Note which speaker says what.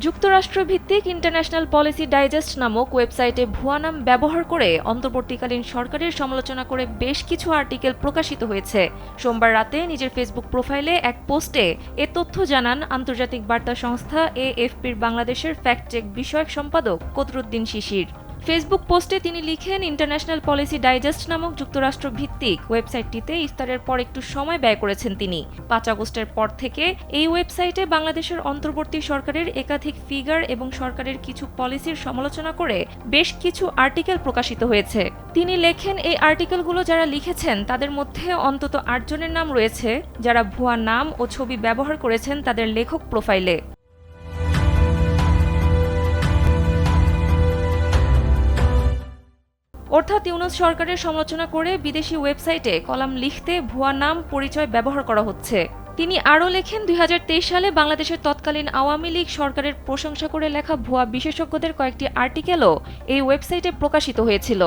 Speaker 1: যুক্তরাষ্ট্রভিত্তিক international policy digest নামক ওয়েবসাইটে ভুয়া নাম ব্যবহার করে অন্তর্বর্তীকালীন সরকারের সমালোচনা করে বেশ কিছু আর্টিকেল প্রকাশিত হয়েছে। সোমবার রাতে নিজের ফেসবুক প্রোফাইলে এক পোস্টে এ তথ্য জানান আন্তর্জাতিক বার্তা সংস্থা এএফপির বাংলাদেশের ফ্যাক্ট চেক বিষয়ক সম্পাদক কদরুদ্দিন শিশির। ফেসবুক পোস্টে তিনি লিখেন, ইন্টারন্যাশনাল পলিসি ডাইজেস্ট নামক যুক্তরাষ্ট্র ভিত্তিক ওয়েবসাইটটিতে ইফতারের পর একটু সময় ব্যয় করেছেন তিনি। ৫ আগস্টের পর থেকে এই ওয়েবসাইটে বাংলাদেশের অন্তর্বর্তী সরকারের একাধিক ফিগার এবং সরকারের কিছু পলিসির সমালোচনা করে বেশ কিছু আর্টিকেল প্রকাশিত হয়েছে। তিনি লেখেন, এই আর্টিকেলগুলো যারা লিখেছেন তাদের মধ্যে অন্তত ৮ জনের নাম রয়েছে যারা ভুয়া নাম ও ছবি ব্যবহার করেছেন তাদের লেখক প্রোফাইলে। অর্থাৎ ইউনূস সরকারের সমালোচনা করে বিদেশি ওয়েবসাইটে কলাম লিখতে ভুয়া নাম পরিচয় ব্যবহার করা হচ্ছে। তিনি আরও লেখেন, ২০২৩ সালে বাংলাদেশের তৎকালীন আওয়ামী লীগ সরকারের প্রশংসা করে লেখা ভুয়া বিশেষজ্ঞদের কয়েকটি আর্টিকেলও এই ওয়েবসাইটে প্রকাশিত হয়েছিল।